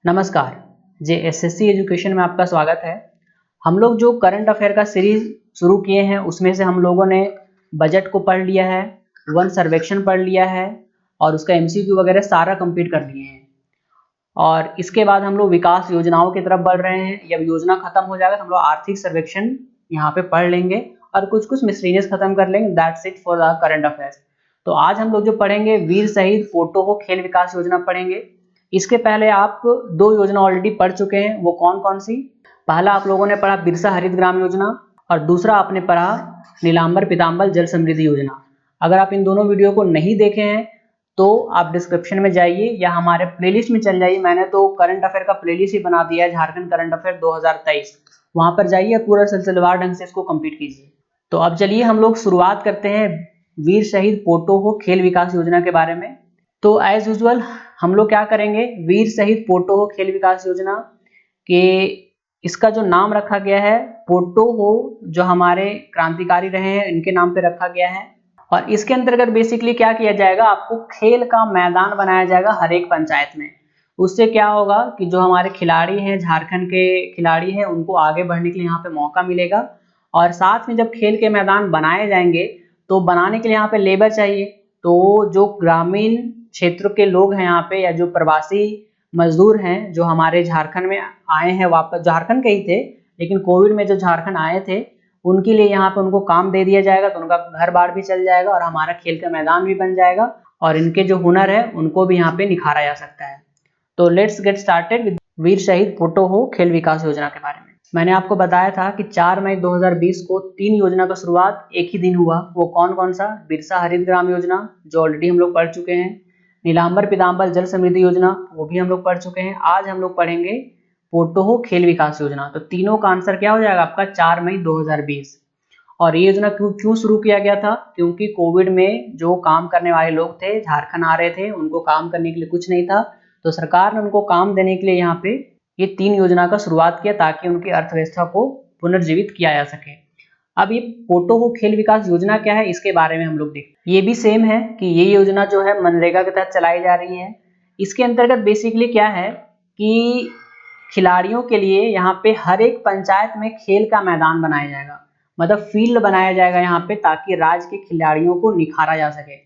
नमस्कार। JSSC education में आपका स्वागत है। हम लोग जो करंट अफेयर का सीरीज शुरू किए हैं उसमें से हम लोगों ने बजट को पढ़ लिया है, वन सर्वेक्षण पढ़ लिया है और उसका MCQ वगैरह सारा कंप्लीट कर लिए हैं। और इसके बाद हम लोग विकास योजनाओं की तरफ बढ़ रहे हैं। जब योजना खत्म हो जाएगा तो हम लोग आर्थिक सर्वेक्षण यहाँ पे पढ़ लेंगे और कुछ मिसलेनियस खत्म कर लेंगे। That's it for the current affairs. तो आज हम लोग जो पढ़ेंगे वीर शहीद पोटो हो खेल विकास योजना पढ़ेंगे। इसके पहले आप दो योजना ऑलरेडी पढ़ चुके हैं। वो कौन कौन सी? पहला आप लोगों ने पढ़ा बिरसा हरित ग्राम योजना और दूसरा आपने पढ़ा नीलांबर पीताम्बर जल समृद्धि योजना। अगर आप इन दोनों वीडियो को नहीं देखे हैं तो आप डिस्क्रिप्शन में जाइए या हमारे प्लेलिस्ट में चल जाइए। मैंने तो करंट अफेयर का प्लेलिस्ट ही बना दिया है, झारखंड करंट अफेयर 2023। वहां पर जाइए, पूरा सिलसिलेवार ढंग से इसको कंप्लीट कीजिए। तो अब चलिए हम लोग शुरुआत करते हैं वीर शहीद पोटो हो खेल विकास योजना के बारे में। तो एज यूजुअल हम लोग क्या करेंगे, वीर शहीद पोटो हो खेल विकास योजना के इसका जो नाम रखा गया है पोटो हो, जो हमारे क्रांतिकारी रहे हैं इनके नाम पे रखा गया है। और इसके अंतर्गत बेसिकली क्या किया जाएगा, आपको खेल का मैदान बनाया जाएगा हर एक पंचायत में। उससे क्या होगा कि जो हमारे खिलाड़ी हैं, झारखंड के खिलाड़ी हैं, उनको आगे बढ़ने के लिए यहाँ पे मौका मिलेगा। और साथ में जब खेल के मैदान बनाए जाएंगे तो बनाने के लिए यहाँ पे लेबर चाहिए। तो जो ग्रामीण क्षेत्र के लोग हैं यहाँ पे, या जो प्रवासी मजदूर हैं जो हमारे झारखंड में आए हैं, वापस झारखंड के ही थे लेकिन कोविड में जो झारखंड आए थे, उनके लिए यहाँ पे उनको काम दे दिया जाएगा। तो उनका घर बार भी चल जाएगा और हमारा खेल का मैदान भी बन जाएगा और इनके जो हुनर है उनको भी यहाँ पे निखारा जा सकता है। तो लेट्स गेट स्टार्टेड विद वीर शहीद पोटो हो खेल विकास योजना के बारे में। मैंने आपको बताया था कि 4 मई 2020 को 3 योजना का शुरुआत एक ही दिन हुआ। वो कौन कौन सा? बिरसा हरित ग्राम योजना जो ऑलरेडी हम लोग पढ़ चुके हैं, नीलांबर पीताम्बर जल समृद्धि योजना वो भी हम लोग पढ़ चुके हैं। आज हम लोग पढ़ेंगे पोटो हो खेल विकास योजना। तो तीनों का आंसर क्या हो जाएगा आपका? 4 मई 2020। और ये योजना क्यों शुरू किया गया था? क्योंकि कोविड में जो काम करने वाले लोग थे, झारखंड आ रहे थे, उनको काम करने के लिए कुछ नहीं था, तो सरकार ने उनको काम देने के लिए यहाँ पे ये 3 योजना का शुरुआत किया ताकि उनकी अर्थव्यवस्था को पुनर्जीवित किया जा सके। अब ये पोटो हो खेल विकास योजना क्या है, इसके बारे में हम लोग देखते हैं। ये भी सेम है कि ये योजना जो है मनरेगा के तहत चलाई जा रही है। इसके अंतर्गत बेसिकली क्या है कि खिलाड़ियों के लिए यहाँ पे हर एक पंचायत में खेल का मैदान बनाया जाएगा, मतलब फील्ड बनाया जाएगा यहाँ पे, ताकि राज्य के खिलाड़ियों को निखारा जा सके।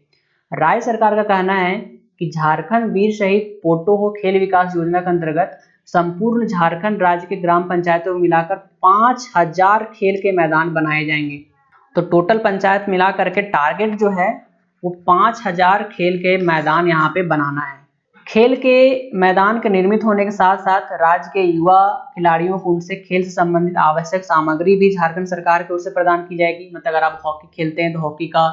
राज्य सरकार का कहना है कि झारखंड वीर शहीद पोटो हो खेल विकास योजना के अंतर्गत संपूर्ण झारखंड राज्य के ग्राम पंचायतों को मिलाकर 5000 खेल के मैदान बनाए जाएंगे। तो टोटल पंचायत मिला करके टारगेट जो है वो 5000 खेल के मैदान यहाँ पे बनाना है। खेल के मैदान के निर्मित होने के साथ साथ राज्य के युवा खिलाड़ियों को उनसे खेल से संबंधित आवश्यक सामग्री भी झारखंड सरकार की ओर से प्रदान की जाएगी। मतलब अगर आप हॉकी खेलते हैं तो हॉकी का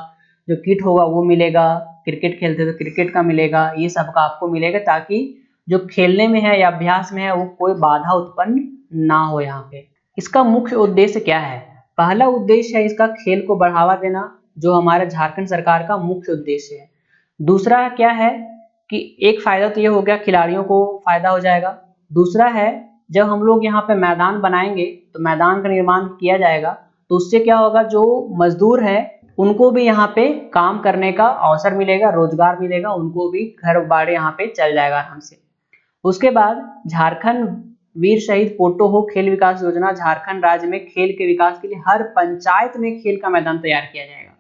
जो किट होगा वो मिलेगा, क्रिकेट खेलते हैं तो क्रिकेट का मिलेगा, ये सब का आपको मिलेगा, ताकि जो खेलने में है या अभ्यास में है वो कोई बाधा उत्पन्न ना हो यहाँ पे। इसका मुख्य उद्देश्य क्या है? पहला उद्देश्य है इसका खेल को बढ़ावा देना, जो हमारे झारखंड सरकार का मुख्य उद्देश्य है। दूसरा क्या है कि एक फायदा तो ये हो गया, खिलाड़ियों को फायदा हो जाएगा। दूसरा है जब हम लोग यहाँ पे मैदान बनाएंगे तो मैदान का निर्माण किया जाएगा, तो उससे क्या होगा, जो मजदूर है उनको भी यहाँ पे काम करने का अवसर मिलेगा, रोजगार मिलेगा, उनको भी घर बाड़े यहाँ पे चल जाएगा आराम से। उसके बाद झारखंड वीर शहीद पोटो हो खेल विकास योजना, झारखंड राज्य में खेल के विकास के लिए हर पंचायत में खेल का मैदान तैयार किया जाएगा।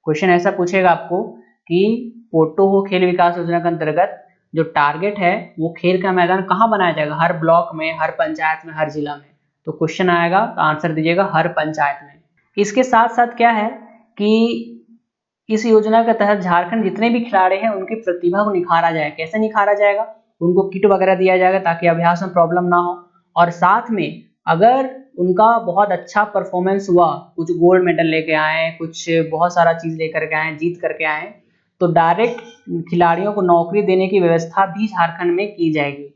क्वेश्चन ऐसा पूछेगा आपको कि पोटो हो खेल विकास योजना के अंतर्गत जो टारगेट है वो खेल का मैदान कहाँ बनाया जाएगा? हर ब्लॉक में, हर पंचायत में, हर जिला में। तो क्वेश्चन आएगा तो आंसर दीजिएगा हर पंचायत में। इसके साथ साथ क्या है कि इस योजना के तहत झारखंड जितने भी खिलाड़ी हैं उनकी प्रतिभा को निखारा जाएगा। कैसे निखारा जाएगा? उनको किट वगैरह दिया जाएगा ताकि अभ्यास में प्रॉब्लम ना हो। और साथ में अगर उनका बहुत अच्छा परफॉर्मेंस हुआ, कुछ गोल्ड मेडल लेके आए, कुछ बहुत सारा चीज लेकर के आए, जीत करके आए, तो डायरेक्ट खिलाड़ियों को नौकरी देने की व्यवस्था भी झारखंड में की जाएगी।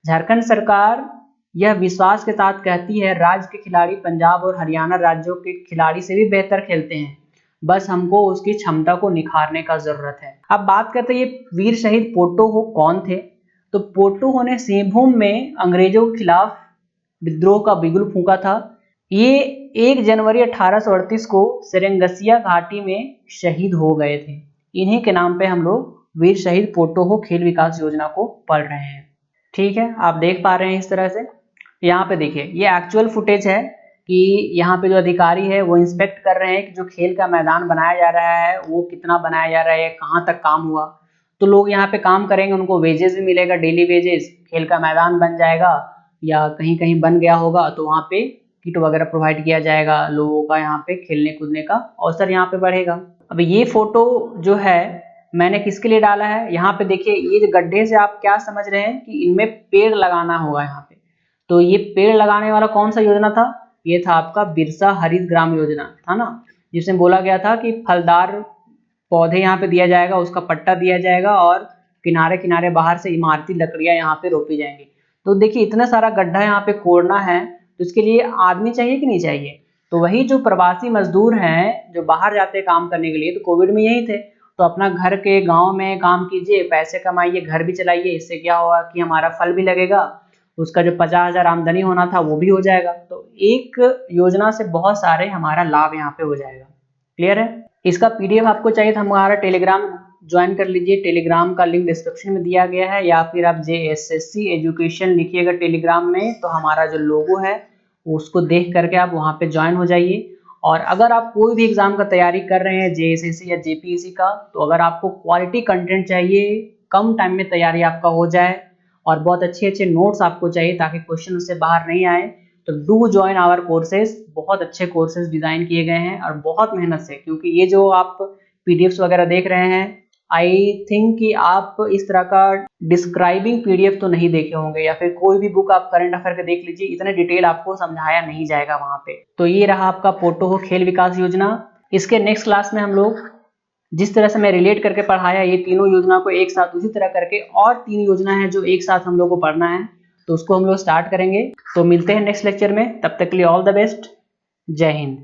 झारखंड सरकार यह विश्वास के साथ कहती है राज्य के खिलाड़ी पंजाब और हरियाणा राज्यों के खिलाड़ी से भी बेहतर खेलते हैं, बस हमको उसकी क्षमता को निखारने का जरूरत है। अब बात करते हैं ये वीर शहीद पोटो हो कौन थे। तो पोटो हो ने सिंहभूम में अंग्रेजों के खिलाफ विद्रोह का बिगुल फूंका था। ये 1 जनवरी 1838 को सेरेंगसिया घाटी में शहीद हो गए थे। इन्हीं के नाम पे हम लोग वीर शहीद पोटो हो खेल विकास योजना को पढ़ रहे हैं। ठीक है, आप देख पा रहे हैं इस तरह से। यहाँ पे देखिए ये एक्चुअल फुटेज है कि यहाँ पे जो अधिकारी है वो इंस्पेक्ट कर रहे हैं कि जो खेल का मैदान बनाया जा रहा है वो कितना बनाया जा रहा है, कहाँ तक काम हुआ। तो लोग यहाँ पे काम करेंगे, उनको वेजेस भी मिलेगा, डेली वेजेस। खेल का मैदान बन जाएगा या कहीं कहीं बन गया होगा तो वहाँ पे किट वगैरह प्रोवाइड किया जाएगा, लोगों का यहाँ पे खेलने कूदने का अवसर यहाँ पे बढ़ेगा। अब ये फोटो जो है मैंने किसके लिए डाला है, यहाँ पे देखिए ये जो गड्ढे से आप क्या समझ रहे हैं कि इनमें पेड़ लगाना होगा यहाँ पे। तो ये पेड़ लगाने वाला कौन सा योजना था, ये था आपका बिरसा हरित ग्राम योजना था ना, जिसमें बोला गया था कि फलदार पौधे यहाँ पे दिया जाएगा, उसका पट्टा दिया जाएगा और किनारे किनारे बाहर से इमारती लकड़ियां यहाँ पे रोपी जाएंगी। तो देखिए इतना सारा गड्ढा यहाँ पे कोड़ना है तो इसके लिए आदमी चाहिए कि नहीं चाहिए। तो वही जो प्रवासी मजदूर हैं जो बाहर जाते हैं काम करने के लिए, तो कोविड में यही थे, तो अपना घर के गांव में काम कीजिए, पैसे कमाइए, घर भी चलाइए। इससे क्या होगा कि हमारा फल भी लगेगा, उसका जो 50,000 आमदनी होना था वो भी हो जाएगा। तो एक योजना से बहुत सारे हमारा लाभ यहाँ पे हो जाएगा। क्लियर है। इसका पीडीएफ आपको चाहिए तो हमारा टेलीग्राम ज्वाइन कर लीजिए, टेलीग्राम का लिंक डिस्क्रिप्शन में दिया गया है, या फिर आप JSSC एजुकेशन लिखिएगा टेलीग्राम में तो हमारा जो लोगो है उसको देख करके आप वहाँ पे ज्वाइन हो जाइए। और अगर आप कोई भी एग्जाम का तैयारी कर रहे हैं JSSC या JPSC का, तो अगर आपको क्वालिटी कंटेंट चाहिए, कम टाइम में तैयारी आपका हो जाए और बहुत अच्छे अच्छे नोट्स आपको चाहिए ताकि क्वेश्चन उससे बाहर नहीं आए, तो डू ज्वाइन आवर कोर्सेज। बहुत अच्छे कोर्सेज डिजाइन किए गए हैं और बहुत मेहनत से, क्योंकि ये जो आप पीडीएफ्स वगैरह देख रहे हैं, आई थिंक कि आप इस तरह का डिस्क्राइबिंग पीडीएफ तो नहीं देखे होंगे, या फिर कोई भी बुक आप करंट अफेयर के देख लीजिए, इतने डिटेल आपको समझाया नहीं जाएगा वहां पे। तो ये रहा आपका पोटो खेल विकास योजना। इसके नेक्स्ट क्लास में हम लोग जिस तरह से मैं रिलेट करके पढ़ाया ये तीनों योजना को एक साथ, उसी तरह करके और 3 योजना है जो एक साथ हम लोग को पढ़ना है, तो उसको हम लोग स्टार्ट करेंगे। तो मिलते हैं नेक्स्ट लेक्चर में, तब तक के लिए ऑल द बेस्ट। जय हिंद।